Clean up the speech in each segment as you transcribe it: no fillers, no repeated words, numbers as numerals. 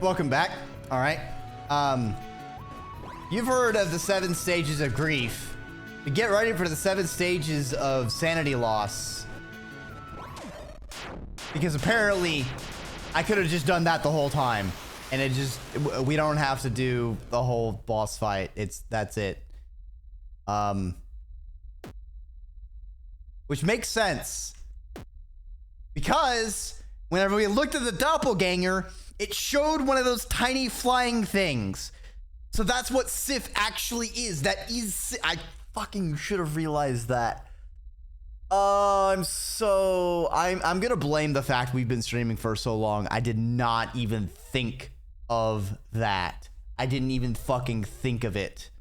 Welcome back. All right. You've heard of the 7 stages of grief. To get ready for the 7 stages of sanity loss. Because apparently I could have just done that the whole time. And it just, we don't have to do the whole boss fight. That's it. Which makes sense. Because whenever we looked at the doppelganger, it showed one of those tiny flying things. So that's what Sif actually is. That is, I fucking should have realized that. I'm gonna blame the fact we've been streaming for so long. I did not even think of that. I didn't even fucking think of it.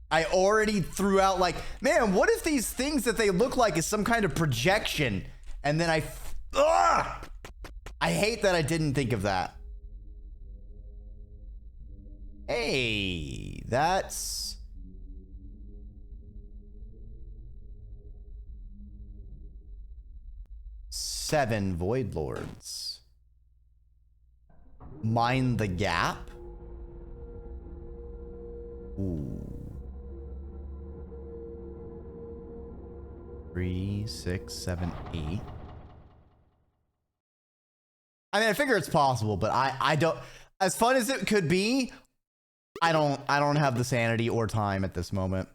I already threw out like, man, what if these things that they look like is some kind of projection? And then I hate that I didn't think of that. Hey, that's... seven Void Lords. Mind the gap? Ooh. 3, 6, 7, 8. I mean, I figure it's possible, but I don't, as fun as it could be, I don't have the sanity or time at this moment.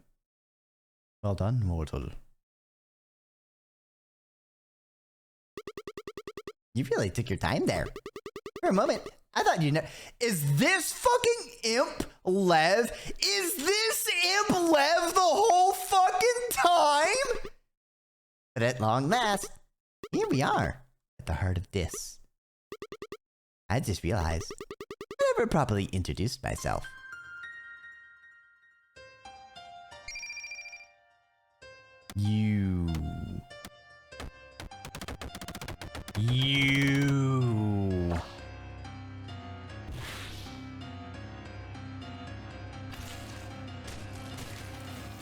Well done, mortal. You really took your time there. For a moment, I thought you'd know. Is this fucking Imp Lev? Is this Imp Lev the whole fucking time? But at long last, here we are, at the heart of this. I just realized I never properly introduced myself. You.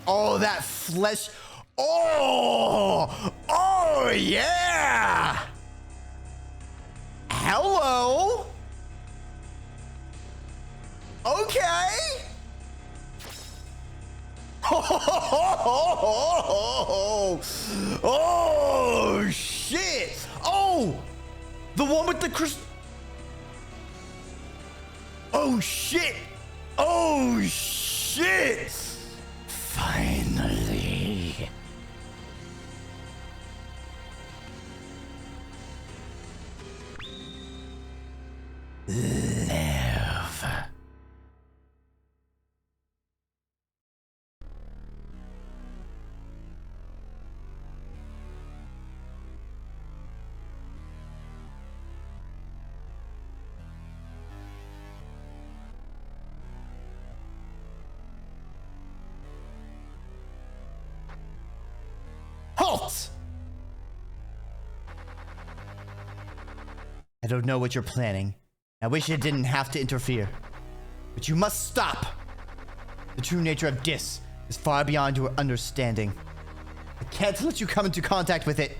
Oh, that flesh. Oh, yeah. Hello. Okay. Oh, shit. Oh, the one with the crystal. Oh, shit. Oh, shit. Finally. Live. Halt! I don't know what you're planning. I wish I didn't have to interfere. But you must stop! The true nature of Dis is far beyond your understanding. I can't let you come into contact with it.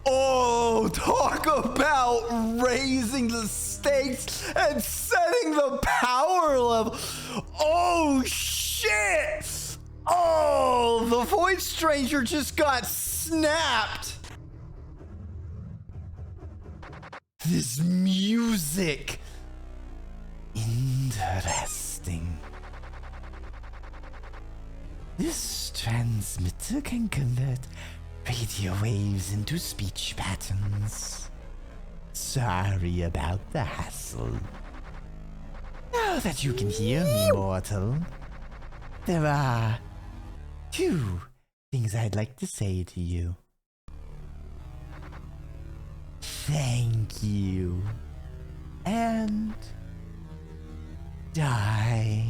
Oh, talk about raising the stakes and setting the power level. Oh, shit. Oh, the Void Stranger just got snapped. This music. Interesting. This transmitter can convert radio waves into speech patterns. Sorry about the hassle. Now that you can hear me, mortal, there are 2 things I'd like to say to you. Thank you. And die.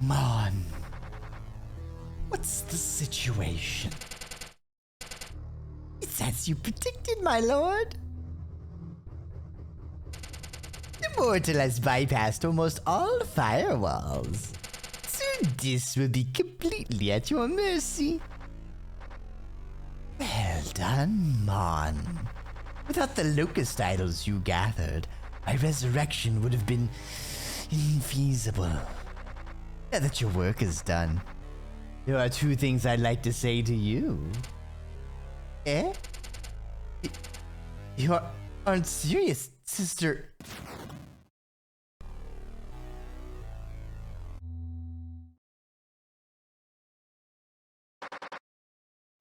Come on. What's the situation? It's as you predicted, my lord. The mortal has bypassed almost all firewalls. So this will be completely at your mercy. Well done, Mon. Without the locust idols you gathered, my resurrection would have been infeasible. Now that your work is done, there are two things I'd like to say to you. Eh? You aren't serious, sister.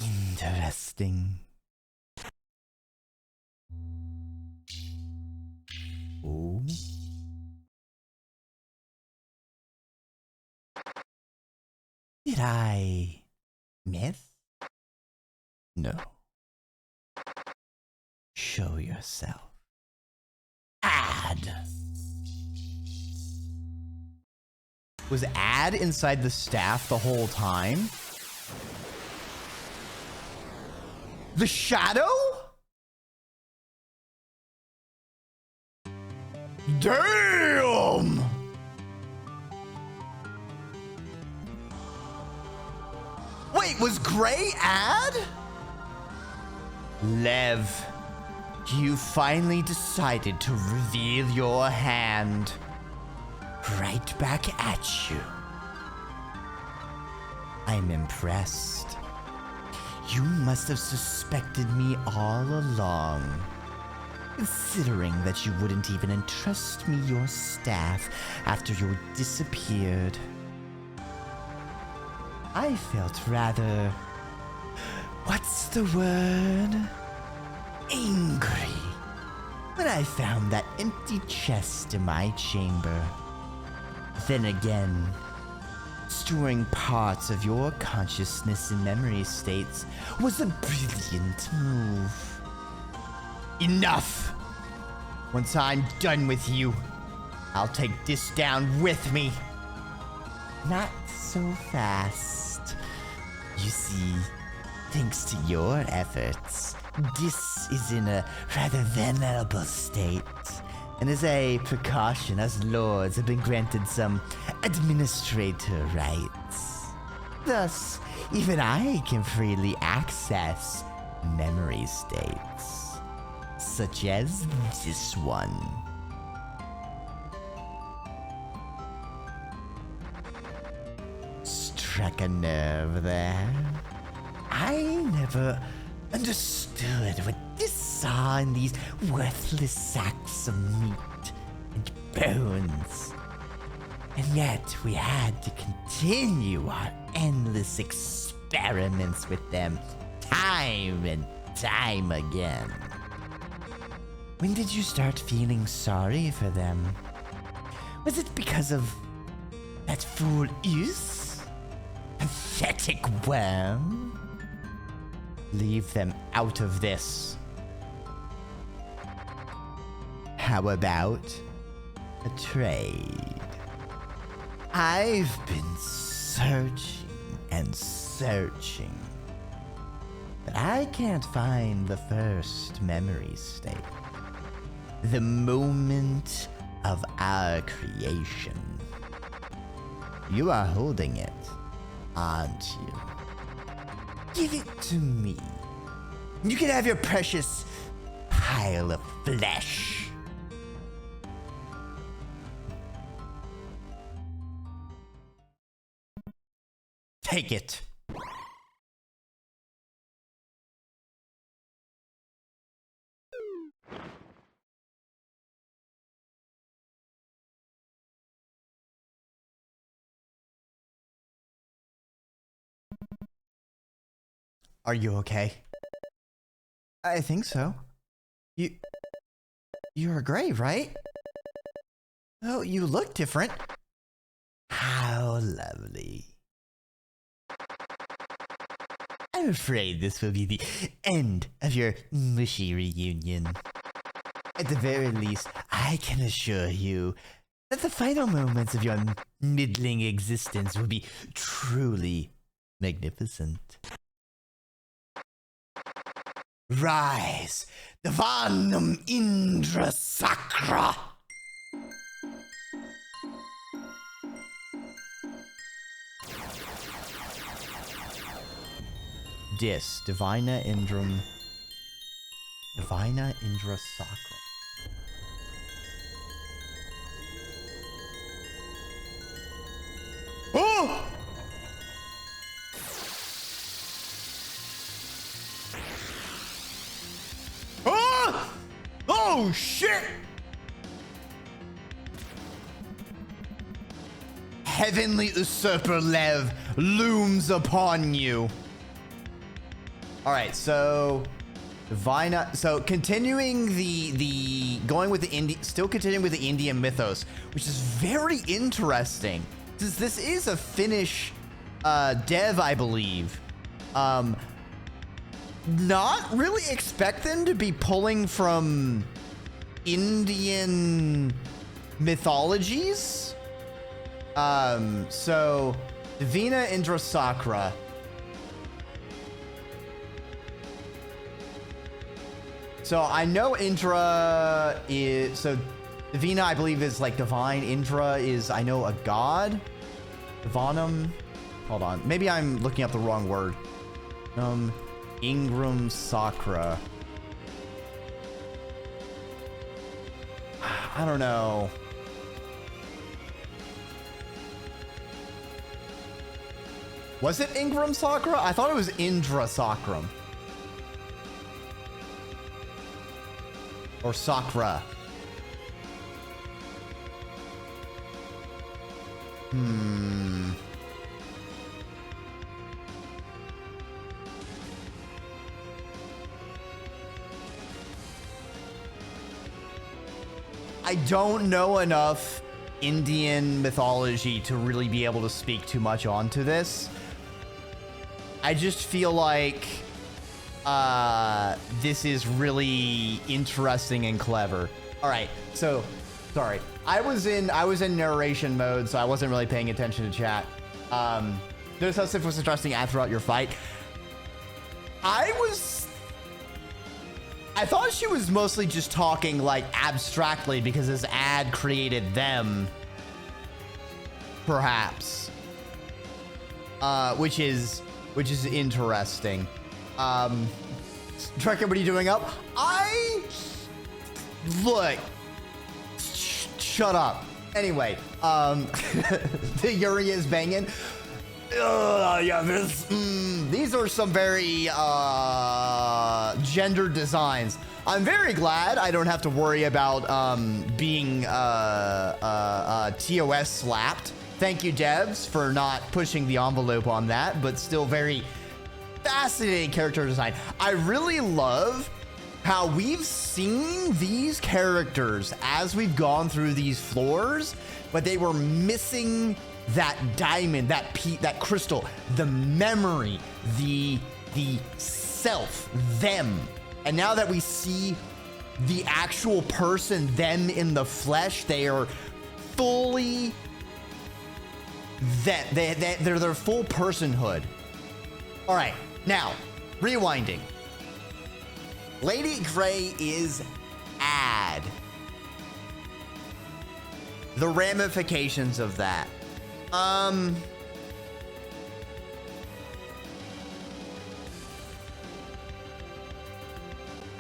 Interesting. Oh. Did I miss? No. Show yourself. Ad. Was Ad inside the staff the whole time? The shadow? Damn! Wait, was Gray Ad? Lev, you finally decided to reveal your hand. Right back at you. I'm impressed. You must have suspected me all along. Considering that you wouldn't even entrust me your staff after you disappeared. I felt rather... what's the word? Angry. When I found that empty chest in my chamber. Then again, storing parts of your consciousness in memory states was a brilliant move. Enough! Once I'm done with you, I'll take this down with me. Not so fast. You see, thanks to your efforts, this is in a rather venerable state. And as a precaution, us lords have been granted some administrator rights. Thus, even I can freely access memory states. Such as this one. Struck a nerve there. I never understood what this saw in these worthless sacks of meat and bones. And yet we had to continue our endless experiments with them time and time again. When did you start feeling sorry for them? Was it because of that fool Is? Pathetic worm? Leave them out of this. How about a trade? I've been searching and searching, but I can't find the first memory state. The moment of our creation. You are holding it, aren't you? Give it to me. You can have your precious pile of flesh. Take it. Are you okay? I think so. You're Gray, right? Oh, you look different. How lovely. I'm afraid this will be the end of your mushy reunion. At the very least, I can assure you that the final moments of your middling existence will be truly magnificent. Rise, Divanum Indra Sacra. Dis, Divina Indra Sacra. Oh! Oh! Oh shit! Heavenly usurper Lev looms upon you. All right, so Divina, so continuing going with the still continuing with the Indian mythos, which is very interesting. This is a Finnish dev, I believe. Not really expect them to be pulling from Indian mythologies. So Divina Indra Sacra. So I know Indra is, so Divina, I believe, is like divine. Indra is, I know, a god. Divanum. Hold on. Maybe I'm looking up the wrong word. Ingram Sacra. I don't know. Was it Ingram Sacra? I thought it was Indra Sacram. Or Sacra. I don't know enough Indian mythology to really be able to speak too much onto this. I just feel like this is really interesting and clever. All right, so sorry, I was in narration mode, so I wasn't really paying attention to chat. Notice how Sif was addressing Ad throughout your fight. I thought she was mostly just talking like abstractly because this ad created them, perhaps. Which is interesting. Dreki, what are you doing up? Look. Shut up. Anyway, the Yuri is banging. Yeah, these are some very gendered designs. I'm very glad I don't have to worry about being TOS slapped. Thank you, devs, for not pushing the envelope on that, but still very fascinating character design. I really love how we've seen these characters as we've gone through these floors, but they were missing that diamond, that crystal, the memory, the self, them. And now that we see the actual person, them in the flesh, they are fully they're their full personhood. All right, now rewinding. Lady Grey is ad. The ramifications of that.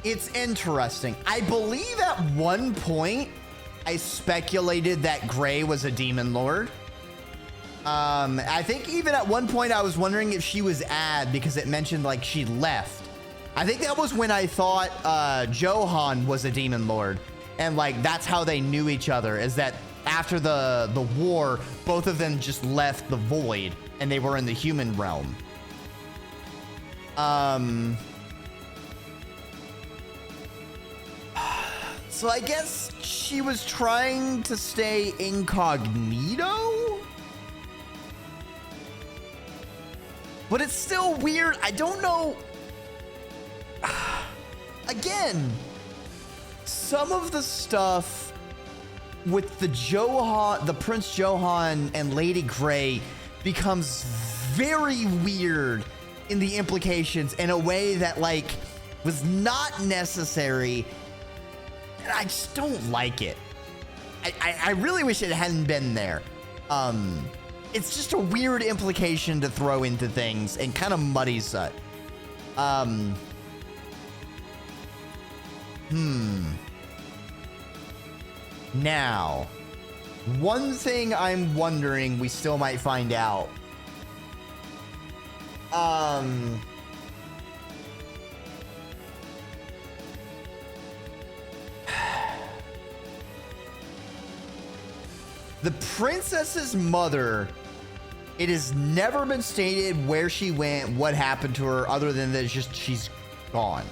It's interesting. I believe at one point I speculated that Grey was a demon lord. I think even at one point I was wondering if she was ad because it mentioned like she left. I think that was when I thought Johan was a demon lord, and like that's how they knew each other, is that after the war, both of them just left the void and they were in the human realm. So I guess she was trying to stay incognito? But it's still weird. I don't know. Again, some of the stuff with the Prince Johan and Lady Grey becomes very weird in the implications in a way that like was not necessary, and I just don't like it. I really wish it hadn't been there. It's just a weird implication to throw into things and kind of muddies it. Now, one thing I'm wondering we still might find out. The princess's mother, it has never been stated where she went, what happened to her, other than that it's just she's gone.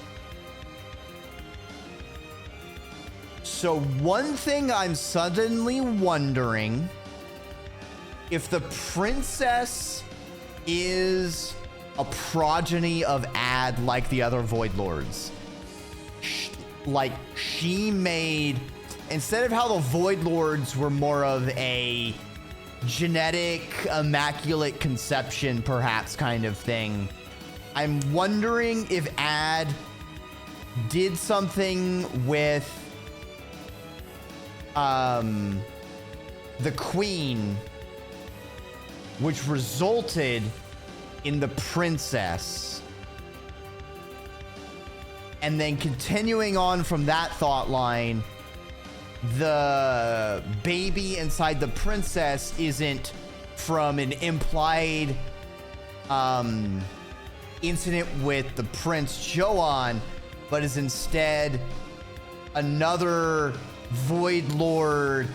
So one thing I'm suddenly wondering, if the princess is a progeny of Ad like the other Void Lords. Like she made, instead of how the Void Lords were more of a genetic immaculate conception perhaps kind of thing, I'm wondering if Ad did something with the queen, which resulted in the princess. And then continuing on from that thought line, the baby inside the princess isn't from an implied incident with the Prince Johan, but is instead another Void Lord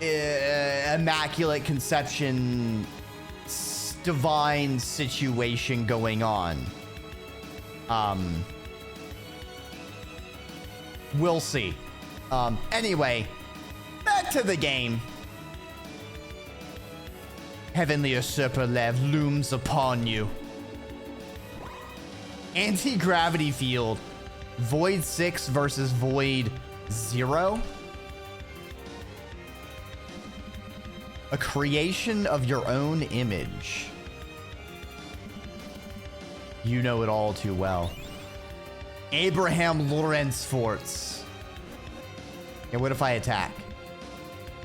immaculate conception divine situation going on. We'll see. Anyway, back to the game. Heavenly Usurper Lev looms upon you. Anti-gravity field. Void 6 versus Void 0. A creation of your own image. You know it all too well. Abraham Lawrence Forts. And what if I attack?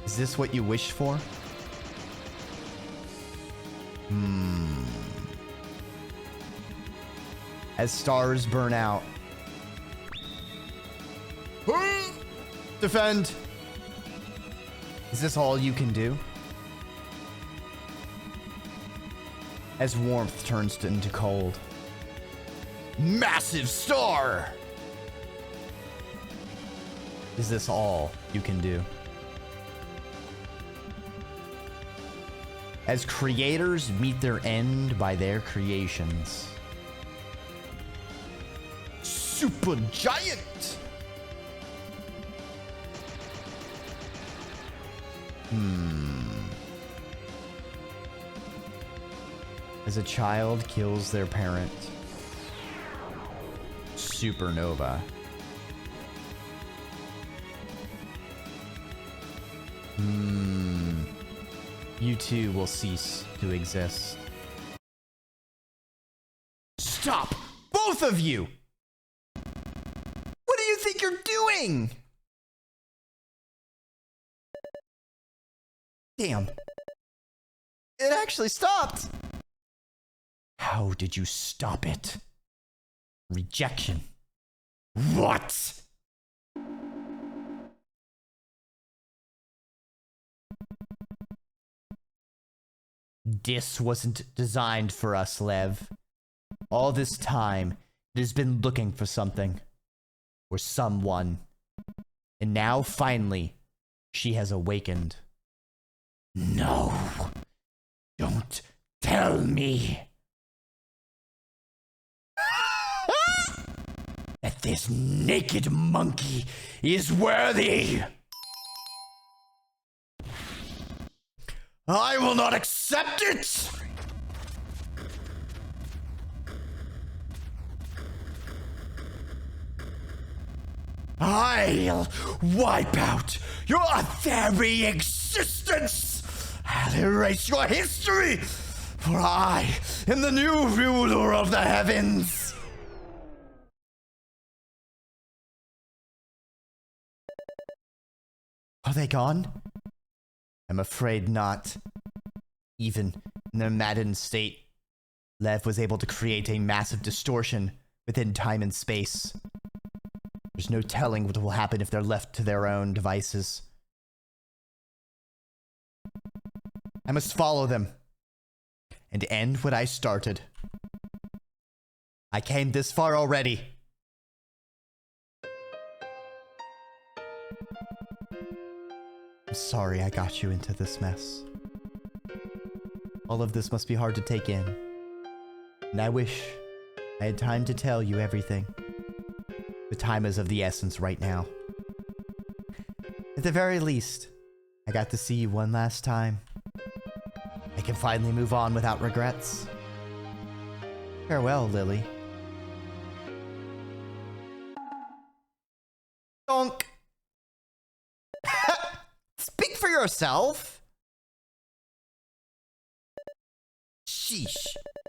Is this what you wished for? As stars burn out. Defend. Is this all you can do? As warmth turns into cold. Massive star! Is this all you can do? As creators meet their end by their creations. Super giant! As a child kills their parent. Supernova. You too will cease to exist. Stop! Both of you! What do you think you're doing? Damn. It actually stopped. How did you stop it? Rejection. What? This wasn't designed for us, Lev. All this time, it has been looking for something. Or someone. And now, finally, she has awakened. No. Don't tell me. That this naked monkey is worthy. I will not accept it! I'll wipe out your very existence. I'll erase your history, for I am the new ruler of the heavens. Are they gone? I'm afraid not. Even in their maddened state, Lev was able to create a massive distortion within time and space. There's no telling what will happen if they're left to their own devices. I must follow them and end what I started. I came this far already. I'm sorry I got you into this mess. All of this must be hard to take in. And I wish I had time to tell you everything. The time is of the essence right now. At the very least, I got to see you one last time. I can finally move on without regrets. Farewell, Lily. Donk. Speak for yourself. Sheesh.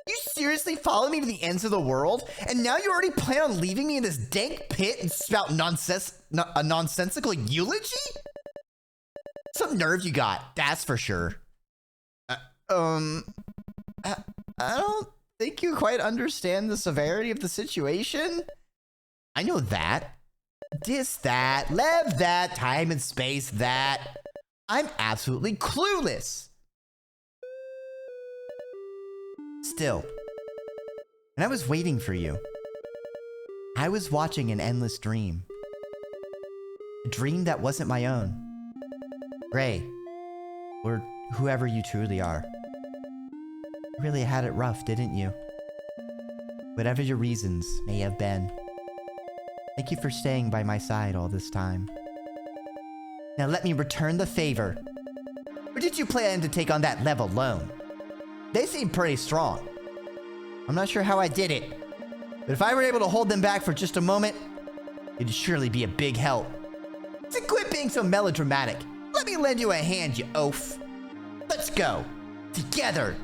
You seriously follow me to the ends of the world? And now you already plan on leaving me in this dank pit and spout a nonsensical eulogy? Some nerve you got, that's for sure. I don't think you quite understand the severity of the situation. I know that. Dis that, Lev that, time and space that. I'm absolutely clueless. Still, when I was waiting for you, I was watching an endless dream. A dream that wasn't my own. Gray, or whoever you truly are. You really had it rough, didn't you? Whatever your reasons may have been. Thank you for staying by my side all this time. Now let me return the favor. Or did you plan to take on that Lev alone? They seem pretty strong. I'm not sure how I did it, but if I were able to hold them back for just a moment, it'd surely be a big help. So quit being so melodramatic. Let me lend you a hand, you oaf. Let's go. Together.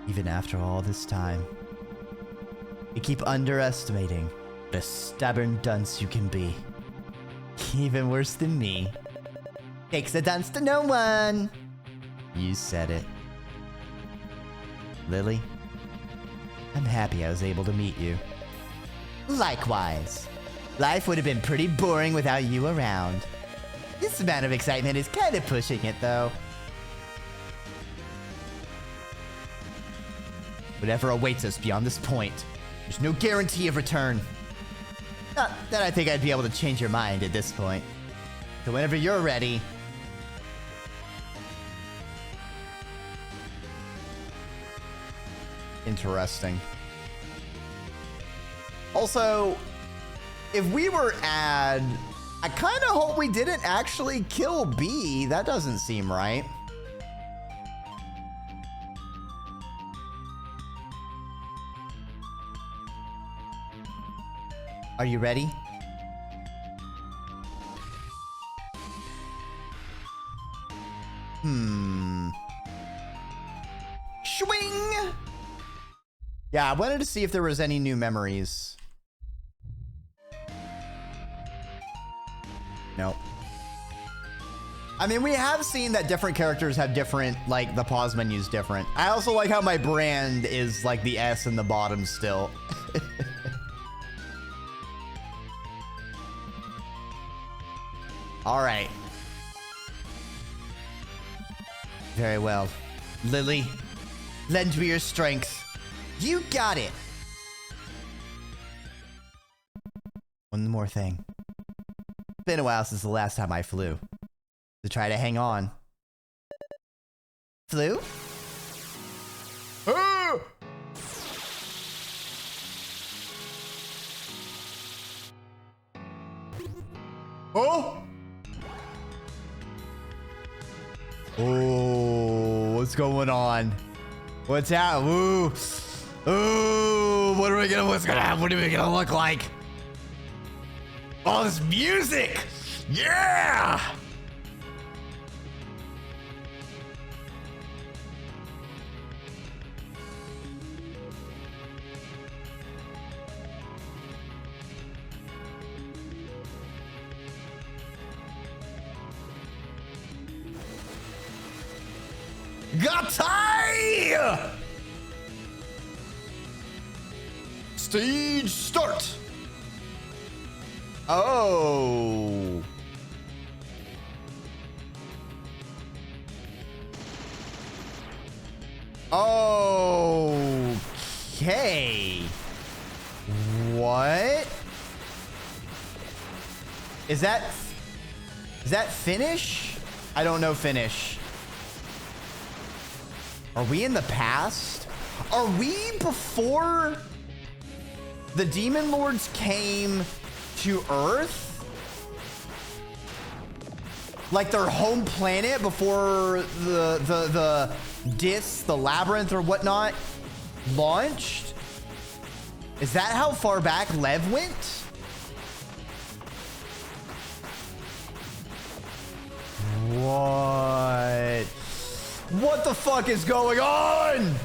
Even after all this time, you keep underestimating what a stubborn dunce you can be. Even worse than me. Takes a dunce to know one. You said it. Lily, I'm happy I was able to meet you. Likewise. Life would have been pretty boring without you around. This amount of excitement is kind of pushing it, though. Whatever awaits us beyond this point, there's no guarantee of return. Not that I think I'd be able to change your mind at this point. So whenever you're ready... Interesting. Also, if we were Ad, I kind of hope we didn't actually kill B. That doesn't seem right. Are you ready? Swing! Yeah, I wanted to see if there was any new memories. Nope. I mean, we have seen that different characters have different, like, the pause menu's different. I also like how my brand is, like, the S in the bottom still. All right. Very well. Lily, lend me your strength. You got it. One more thing. It's been a while since the last time I flew. To try to hang on. Flew? Ah! Oh! Oh, what's going on? What's out? Ooh. Ooh. What are we gonna, what's gonna happen? What are we gonna look like? Oh, this music. Yeah. Gatai! Stage start. Oh. Okay. What? Is that finish? I don't know finish. Are we in the past? Are we before the Demon Lords came to Earth? Like their home planet before the disc, the labyrinth or whatnot launched? Is that how far back Lev went? What? What the fuck is going on?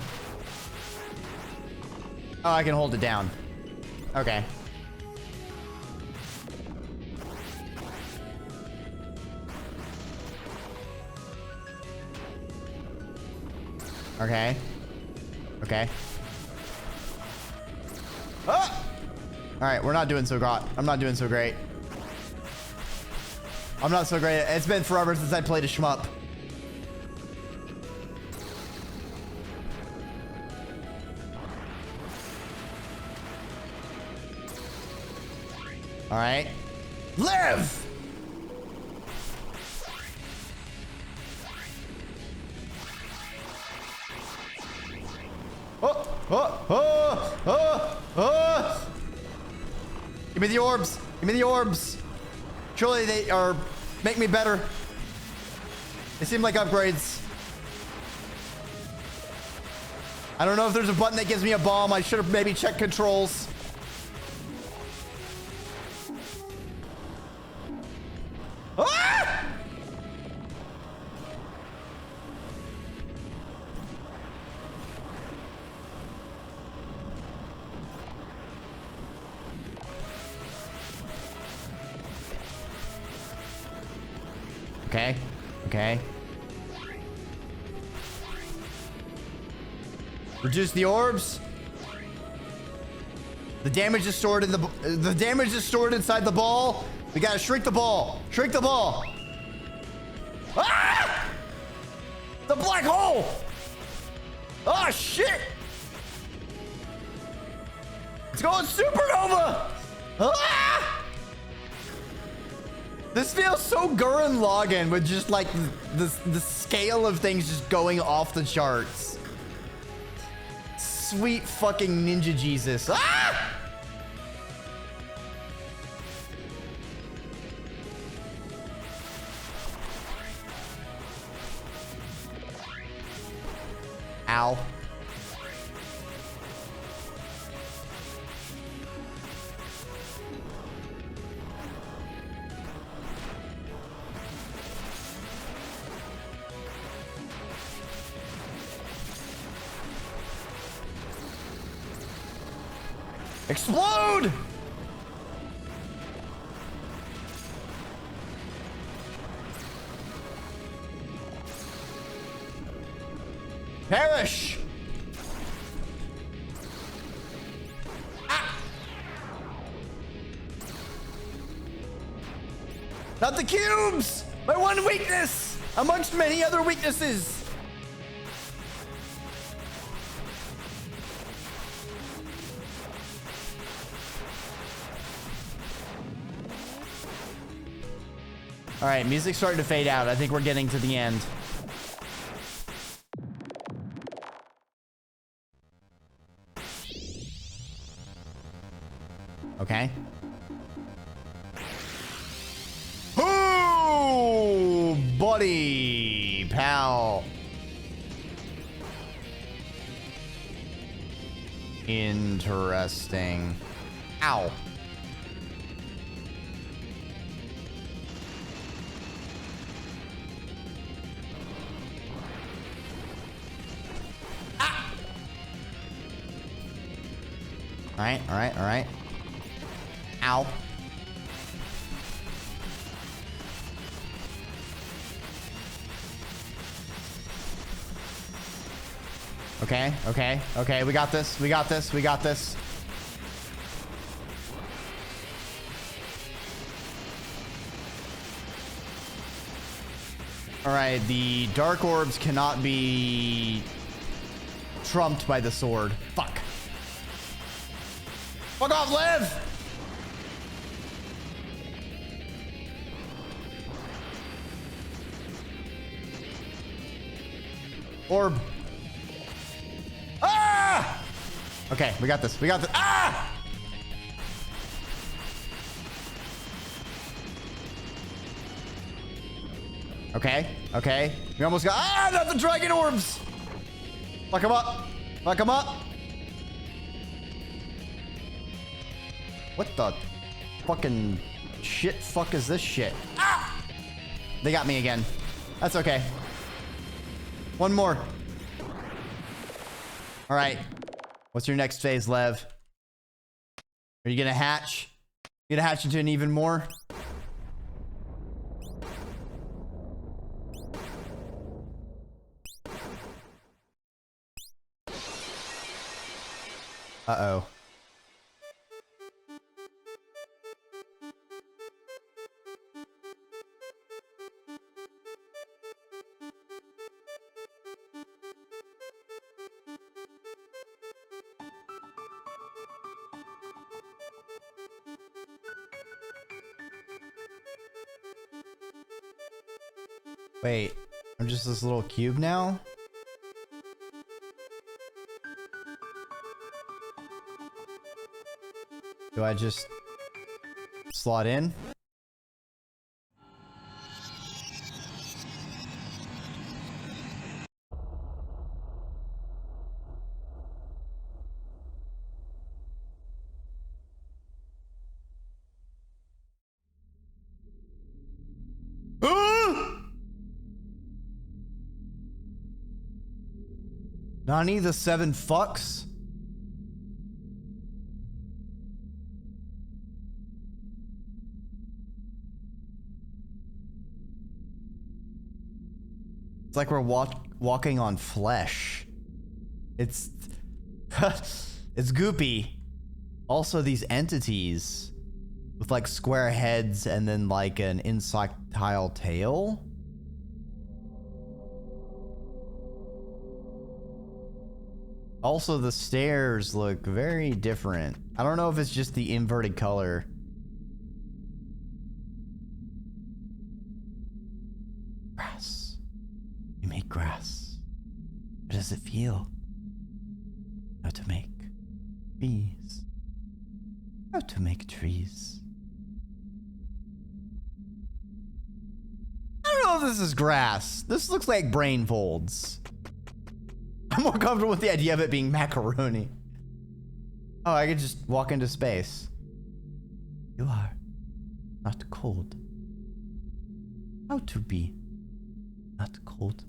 Oh, I can hold it down. Okay. Okay. Okay. Ah! All right, we're not doing so great. I'm not doing so great. I'm not so great. It's been forever since I played a shmup. All right. Live! Oh, oh, oh, oh, oh. Give me the orbs. Give me the orbs. Surely they are make me better. They seem like upgrades. I don't know if there's a button that gives me a bomb. I should have maybe checked controls. Ah! Okay. Okay. Reduce the orbs. The damage is stored in the damage is stored inside the ball. We gotta shrink the ball. Shrink the ball. Ah! The black hole. Oh shit! It's going supernova. Ah! This feels so Gurren Lagann with just like the scale of things just going off the charts. Sweet fucking ninja Jesus. Ah! Ow. Explode! Perish! Ah! Not the cubes! My one weakness! Amongst many other weaknesses! All right, music's starting to fade out. I think we're getting to the end. Okay. Oh, buddy, pal. Interesting. Ow. Ah! Alright, alright, alright. Ow. Okay, okay, okay, we got this, we got this, we got this. Alright, the dark orbs cannot be trumped by the sword. Fuck. Fuck off, live! Orb. Ah! Okay, we got this. We got this. Ah! Okay, okay. We almost got. Ah, not the dragon orbs! Fuck him up. Fuck him up. What the fucking shit fuck is this shit? Ah! They got me again. That's okay. One more. All right. What's your next phase, Lev? Are you gonna hatch? You gonna hatch into an even more? Uh-oh. Wait, I'm just this little cube now? Do I just slot in? Nani the 7 fucks? It's like we're walking on flesh. It's it's goopy. Also, these entities with like square heads and then like an insectile tail. Also, the stairs look very different. I don't know if it's just the inverted color. Grass. You make grass. How does it feel? How to make trees. How to make trees. I don't know if this is grass. This looks like brain folds. I'm more comfortable with the idea of it being macaroni. Oh, I could just walk into space. You are not cold. How to be not cold.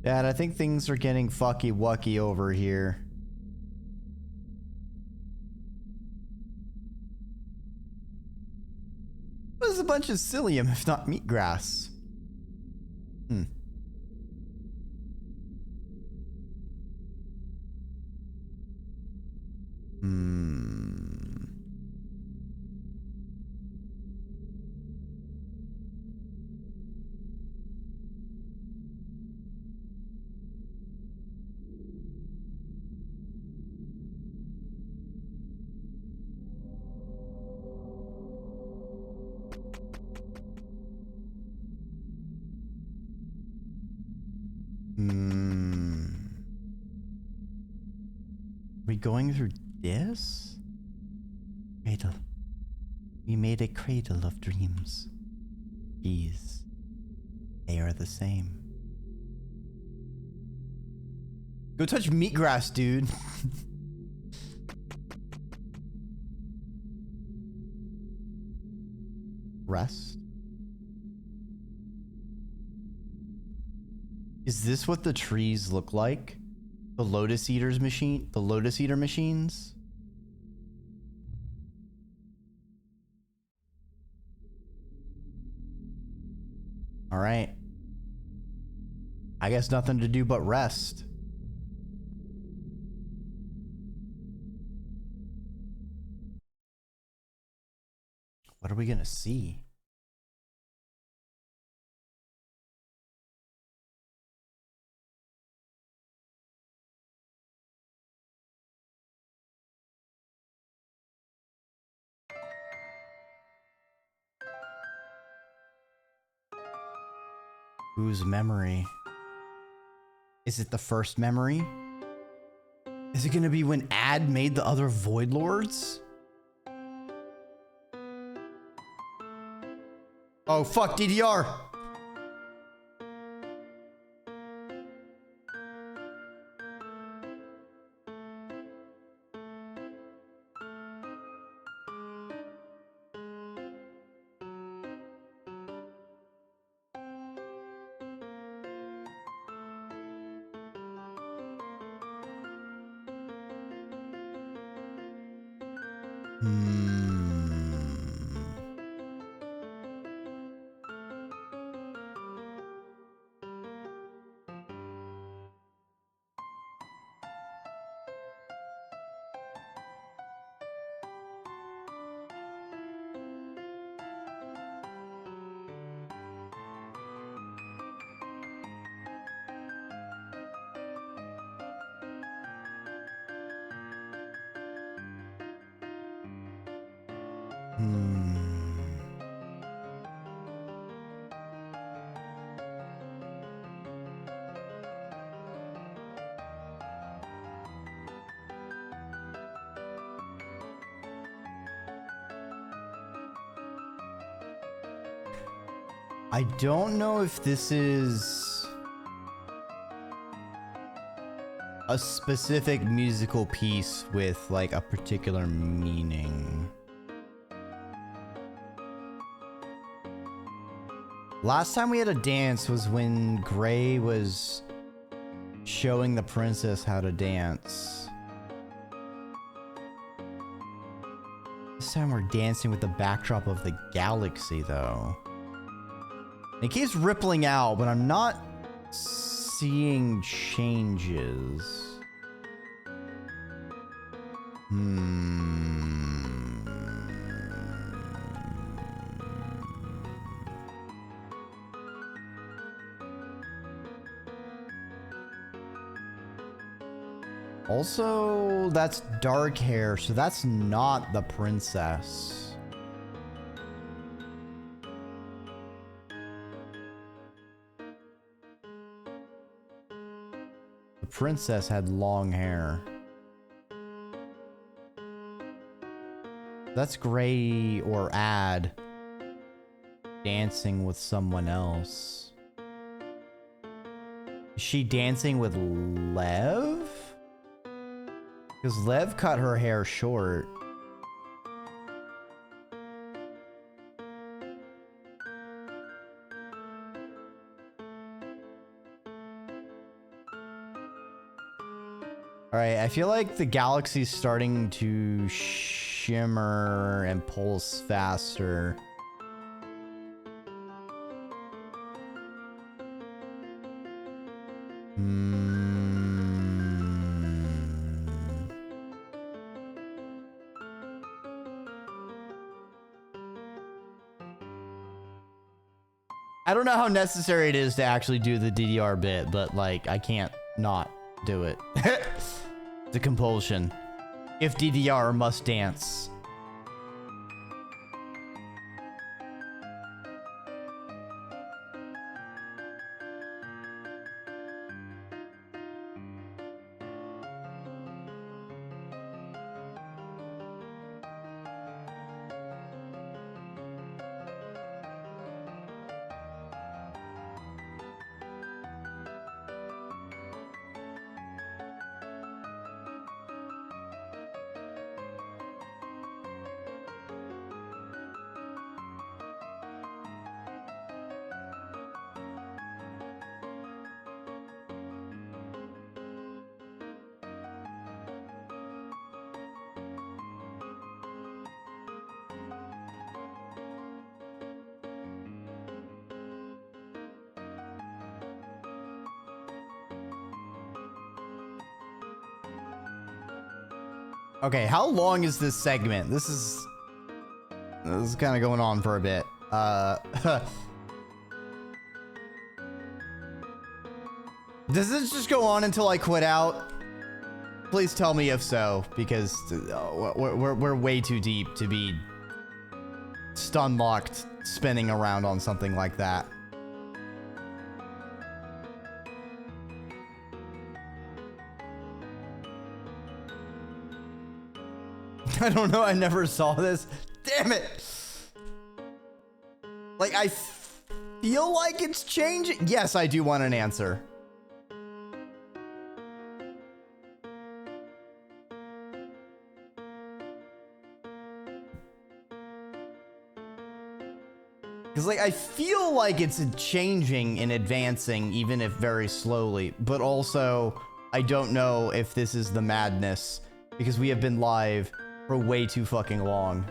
Dad, I think things are getting fucky wucky over here. What is a bunch of psyllium if not meat grass? Hmm. Hmm. We going through this? Cradle. We made a cradle of dreams. These. They are the same. Go touch meat grass, dude. Rest. Is this what the trees look like? The Lotus Eater's machine? The Lotus Eater machines? All right. I guess nothing to do but rest. What are we gonna see? Whose memory? Is it the first memory? Is it gonna be when Ad made the other Void Lords? Oh fuck, DDR! I don't know if this is a specific musical piece with like a particular meaning. Last time we had a dance was when Gray was showing the princess how to dance. This time we're dancing with the backdrop of the galaxy though. It keeps rippling out, but I'm not seeing changes. Also, that's dark hair, so that's not the princess. The princess had long hair. That's Gray or Ad dancing with someone else. Is she dancing with Lev? Because Lev cut her hair short. Alright, I feel like the galaxy's starting to shimmer and pulse faster. I don't know how necessary it is to actually do the DDR bit, but like, I can't not do it. It's a compulsion. If DDR must dance. Okay, how long is this segment? This is kind of going on for a bit. Does this just go on until I quit out? Please tell me if so, because we're way too deep to be stun locked spinning around on something like that. I don't know. I never saw this. Damn it. Like, I feel like it's changing. Yes, I do want an answer. Because, like, I feel like it's changing and advancing, even if very slowly. But also, I don't know if this is the madness, because we have been live for way too fucking long.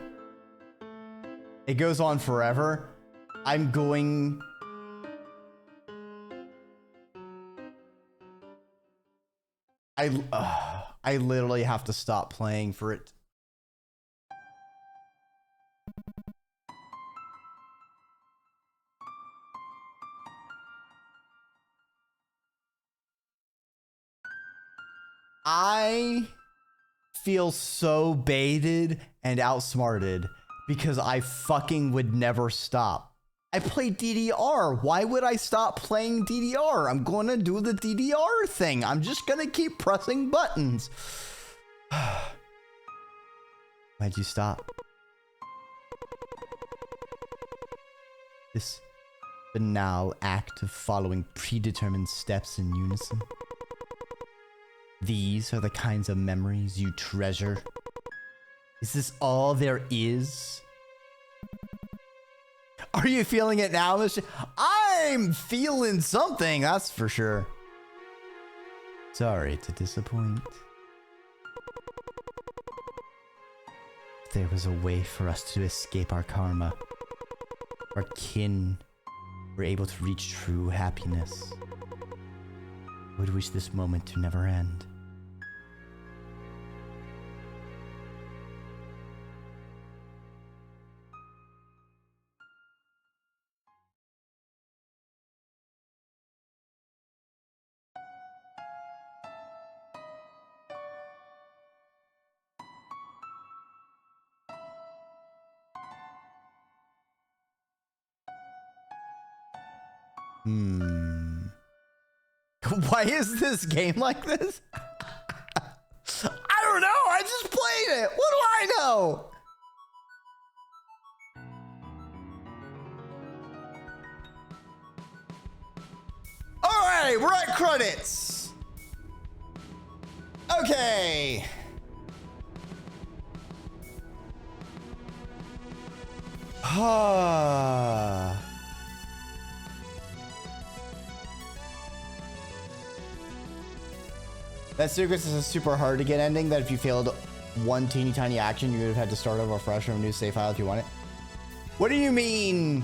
It goes on forever. I'm going... I literally have to stop playing for it. I feel so baited and outsmarted because I fucking would never stop. I play DDR. Why would I stop playing DDR? I'm going to do the DDR thing. I'm just going to keep pressing buttons. Why'd you stop? This banal act of following predetermined steps in unison. These are the kinds of memories you treasure. Is this all there is? Are you feeling it now, Mr.? I'm feeling something, that's for sure. Sorry to disappoint. If there was a way for us to escape our karma, our kin were able to reach true happiness. I would wish this moment to never end. Why is this game like this? I don't know. I just played it. What do I know? All right, we're at credits. Okay. That Secrets is a super hard to get ending that if you failed one teeny tiny action, you would have had to start over fresh from a new save file if you want it. What do you mean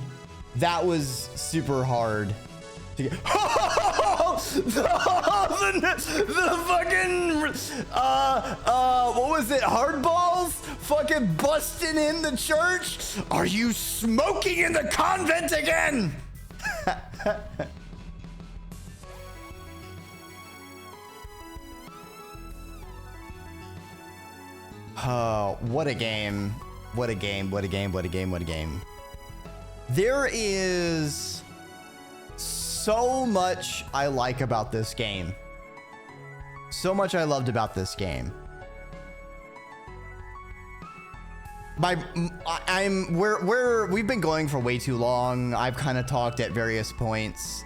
that was super hard to get? the fucking, what was it? Hardballs fucking busting in the church? Are you smoking in the convent again? Oh, what a game. What a game, what a game, what a game, what a game. There is so much I like about this game. So much I loved about this game. We've been going for way too long. I've kind of talked at various points.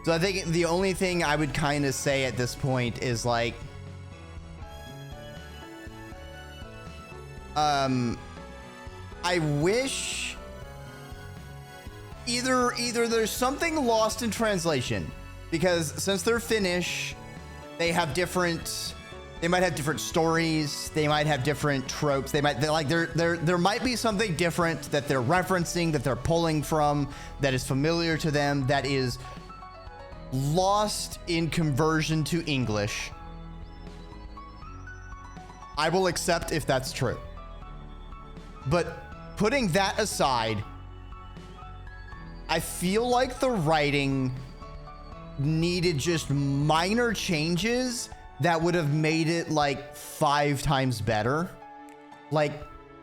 So I think the only thing I would kind of say at this point is like, I wish either there's something lost in translation, because since they're Finnish, they might have different stories, they might have different tropes, there might be something different that they're referencing, that they're pulling from, that is familiar to them, that is lost in conversion to English. I will accept if that's true. But putting that aside, I feel like the writing needed just minor changes that would have made it like 5 times better. Like,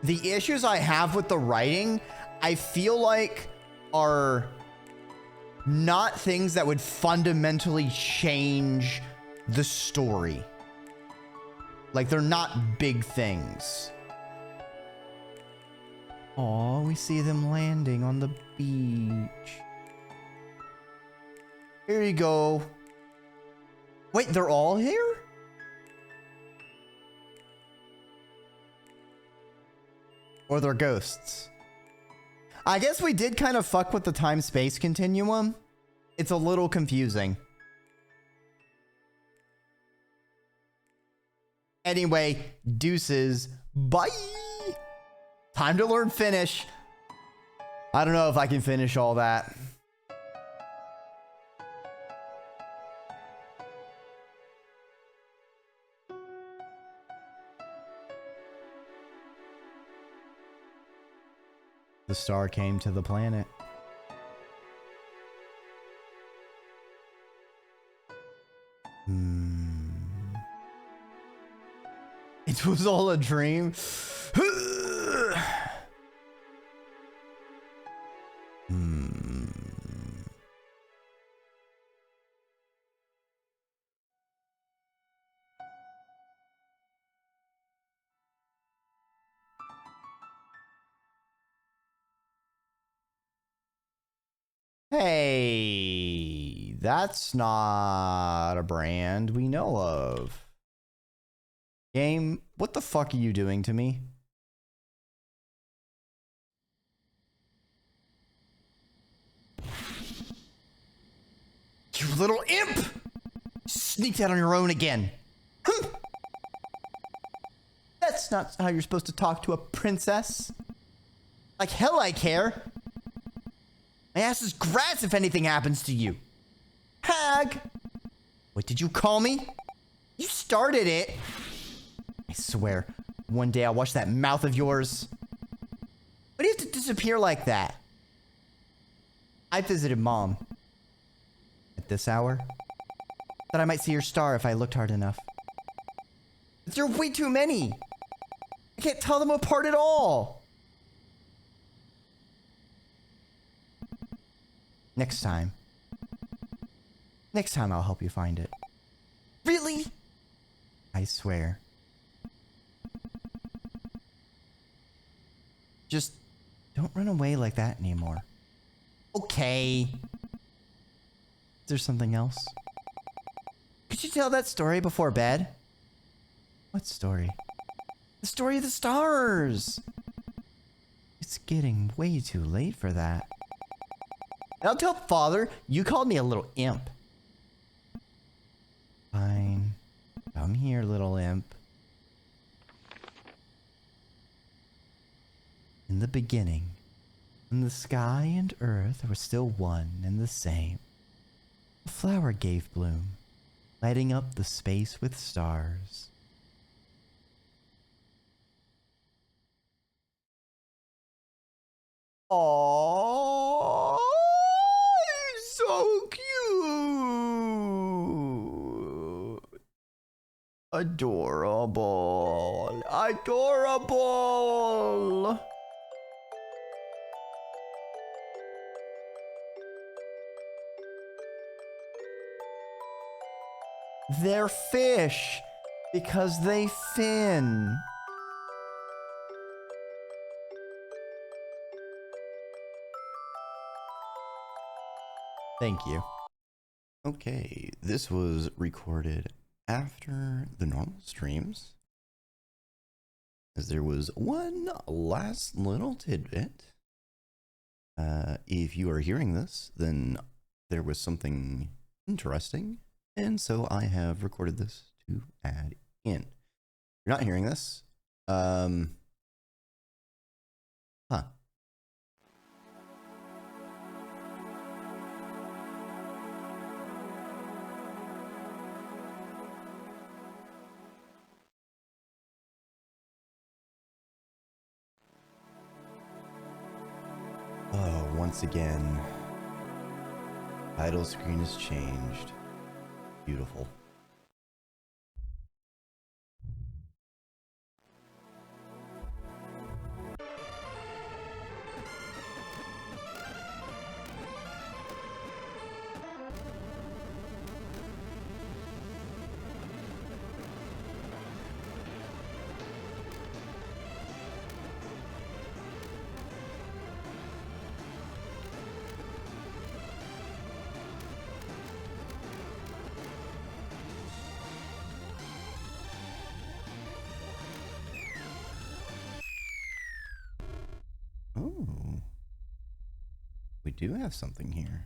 the issues I have with the writing, I feel like are not things that would fundamentally change the story. Like, they're not big things. Oh, we see them landing on the beach. Here you go. Wait, they're all here? Or they're ghosts? I guess we did kind of fuck with the time-space continuum. It's a little confusing. Anyway, deuces. Bye! Time to learn Finnish. I don't know if I can finish all that. The star came to the planet. It was all a dream. Hey, that's not a brand we know of. Game, what the fuck are you doing to me? You little imp! Sneaked out on your own again. That's not how you're supposed to talk to a princess. Like hell I care. My ass is grass if anything happens to you. Hag! What did you call me? You started it. I swear, one day I'll watch that mouth of yours. Why do you have to disappear like that? I visited Mom. At this hour? Thought I might see your star if I looked hard enough. But there are way too many. I can't tell them apart at all. Next time I'll help you find it. Really? I swear. Just don't run away like that anymore. Okay. Is there something else? Could you tell that story before bed? What story? The story of the stars. It's getting way too late for that. I'll tell Father you called me a little imp. Fine. Come here, little imp. In the beginning, when the sky and earth were still one and the same, a flower gave bloom, lighting up the space with stars. Aww, so cute. Adorable. Adorable. They're fish because they fin. Thank you. Okay, this was recorded after the normal streams, as there was one last little tidbit. If you are hearing this, then there was something interesting, and so I have recorded this to add in. If you're not hearing this, once again. Title screen has changed. Beautiful. Oh, we do have something here.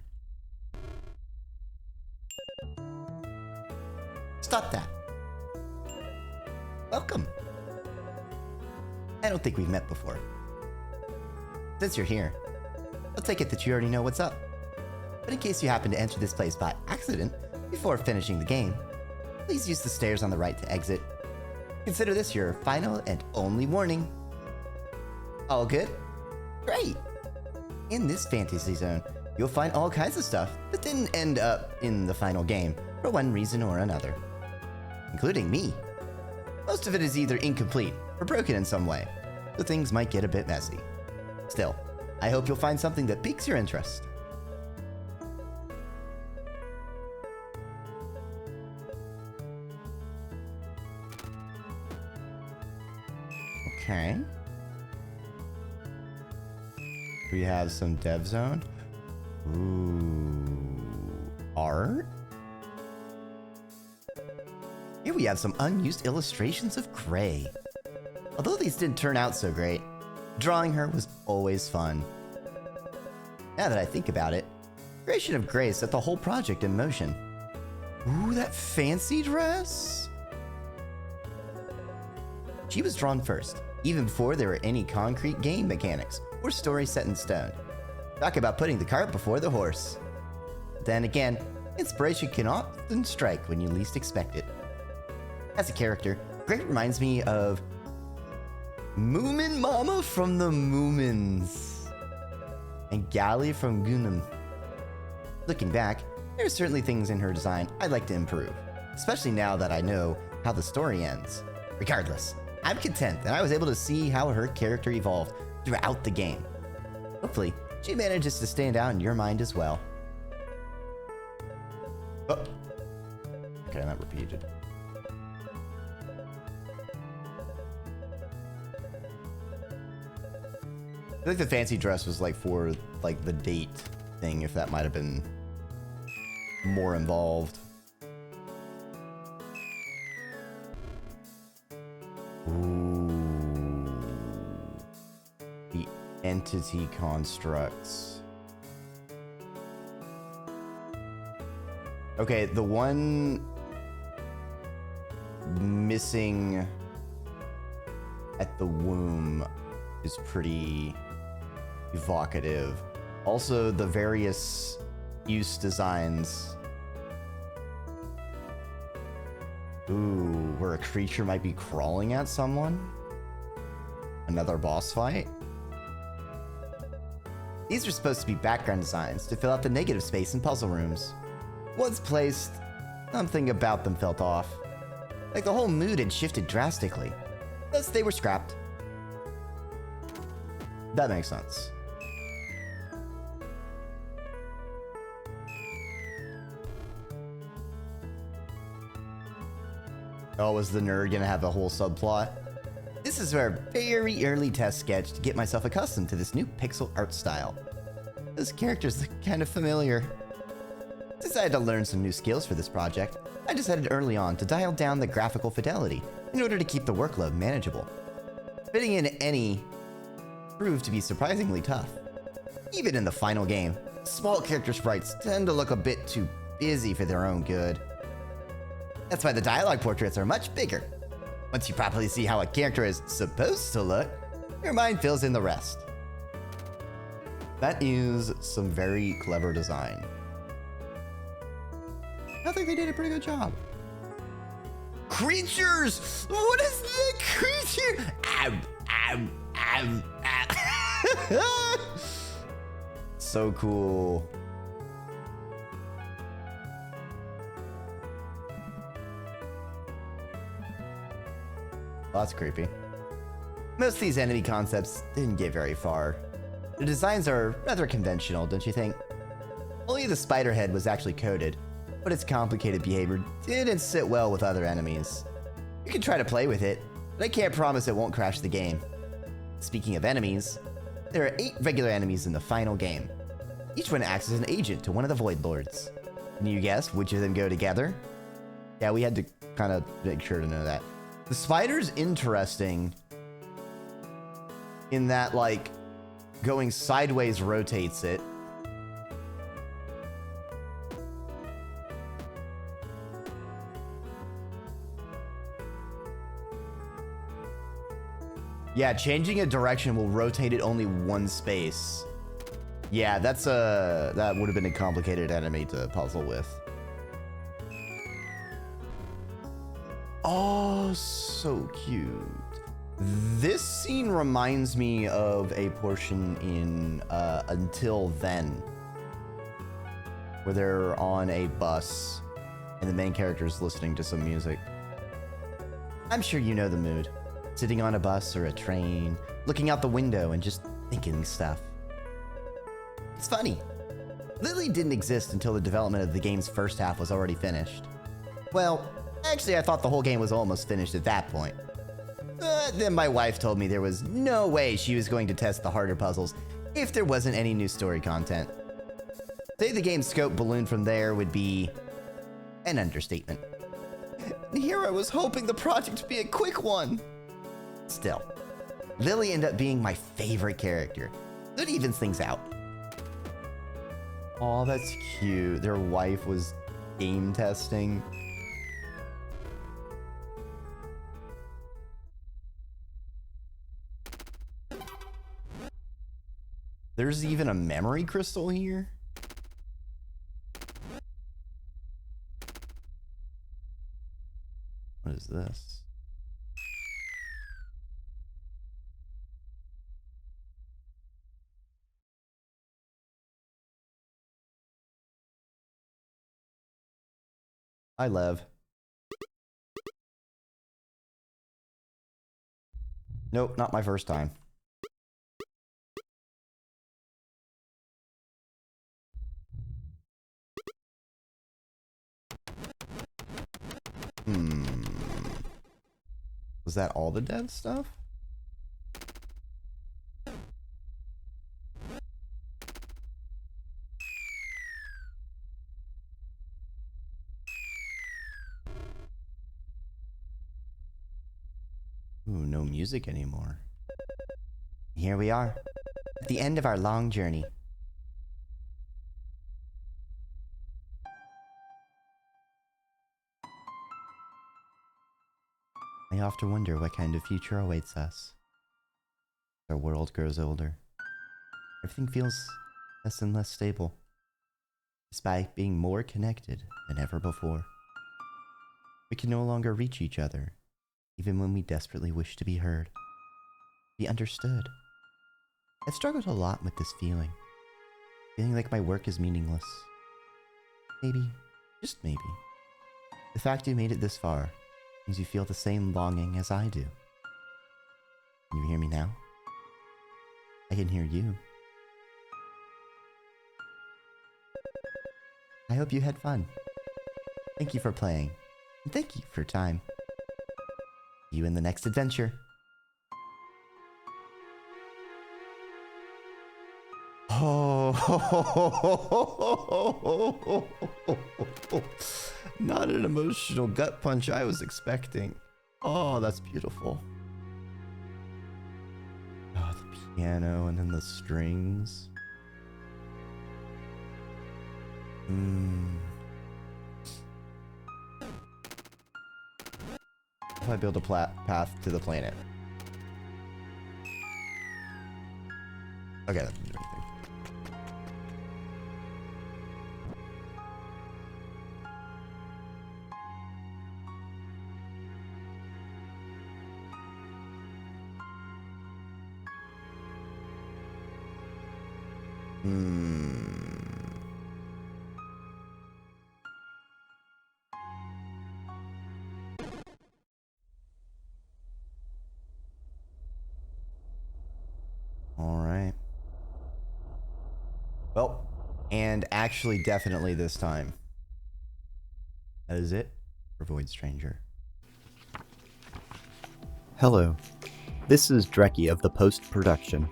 Stop that. Welcome. I don't think we've met before. Since you're here, I'll take it that you already know what's up. But in case you happen to enter this place by accident before finishing the game, please use the stairs on the right to exit. Consider this your final and only warning. All good? Great! In this fantasy zone, you'll find all kinds of stuff that didn't end up in the final game for one reason or another. Including me. Most of it is either incomplete or broken in some way, so things might get a bit messy. Still, I hope you'll find something that piques your interest. Okay. We have some dev zone. Ooh. Art? Here we have some unused illustrations of Gray. Although these didn't turn out so great, drawing her was always fun. Now that I think about it, creation of Gray set the whole project in motion. Ooh, that fancy dress! She was drawn first, even before there were any concrete game mechanics or story set in stone. Talk about putting the cart before the horse. Then again, inspiration can often strike when you least expect it. As a character, Gray reminds me of Moomin Mama from the Moomins and Gally from Gunam. Looking back, there are certainly things in her design I'd like to improve, especially now that I know how the story ends. Regardless, I'm content that I was able to see how her character evolved throughout the game. Hopefully, she manages to stand out in your mind as well. Oh. Okay, that repeated. I think the fancy dress was like for like the date thing, if that might have been more involved. Ooh. The entity constructs. Okay, the one missing at the womb is pretty evocative. Also, the various use designs. Ooh, where a creature might be crawling at someone. Another boss fight. These are supposed to be background designs to fill out the negative space in puzzle rooms. Once placed, something about them felt off. Like the whole mood had shifted drastically. Thus, they were scrapped. That makes sense. Oh, was the nerd gonna have a whole subplot? This is our very early test sketch to get myself accustomed to this new pixel art style. Those characters look kind of familiar. Since I had to learn some new skills for this project, I decided early on to dial down the graphical fidelity in order to keep the workload manageable. Fitting in any proved to be surprisingly tough. Even in the final game, small character sprites tend to look a bit too busy for their own good. That's why the dialogue portraits are much bigger. Once you properly see how a character is supposed to look, your mind fills in the rest. That is some very clever design. I think they did a pretty good job. Creatures! What is the creature? so cool. Well, that's creepy. Most of these enemy concepts didn't get very far. The designs are rather conventional, don't you think? Only the spider head was actually coded, but its complicated behavior didn't sit well with other enemies. You can try to play with it, but I can't promise it won't crash the game. Speaking of enemies, there are 8 regular enemies in the final game. Each one acts as an agent to one of the Void Lords. Can you guess which of them go together? Yeah, we had to kind of make sure to know that. The spider's interesting in that, like, going sideways rotates it. Yeah, changing a direction will rotate it only one space. Yeah, that would have been a complicated enemy to puzzle with. Oh, so cute. This scene reminds me of a portion in Until Then, where they're on a bus and the main character is listening to some music. I'm sure you know the mood. Sitting on a bus or a train, looking out the window and just thinking stuff. It's funny. Lily didn't exist until the development of the game's first half was already finished. Well, actually I thought the whole game was almost finished at that point. Then my wife told me there was no way she was going to test the harder puzzles if there wasn't any new story content. Say the game's scope ballooned from there would be an understatement. Here I was hoping the project would be a quick one. Still, Lily ended up being my favorite character. That evens things out. Oh, that's cute. Their wife was game testing. There's even a memory crystal here? What is this? Hi, Lev. Nope, not my first time. Was that all the dead stuff? Ooh, no music anymore. Here we are, at the end of our long journey. I often wonder what kind of future awaits us. Our world grows older. Everything feels less and less stable, despite being more connected than ever before. We can no longer reach each other, even when we desperately wish to be heard, be understood. I've struggled a lot with this feeling like my work is meaningless. Maybe, just maybe, the fact you made it this far means you feel the same longing as I do. Can you hear me now? I can hear you. I hope you had fun. Thank you for playing, and thank you for your time. See you in the next adventure. Oh, not an emotional gut punch I was expecting. Oh, that's beautiful. Oh, the piano and then the strings. If I build a path to the planet. Okay, that doesn't do anything. All right. Well, and actually definitely this time. That is it for Void Stranger. Hello, this is Dreki of the post-production.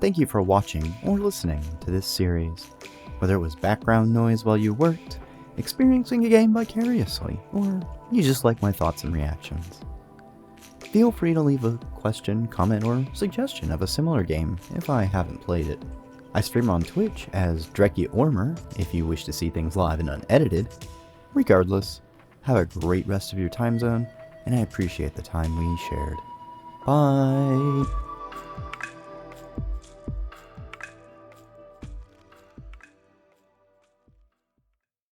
Thank you for watching or listening to this series, whether it was background noise while you worked, experiencing a game vicariously, or you just like my thoughts and reactions. Feel free to leave a question, comment, or suggestion of a similar game if I haven't played it. I stream on Twitch as Dreki Ormer if you wish to see things live and unedited. Regardless, have a great rest of your time zone, and I appreciate the time we shared. Bye!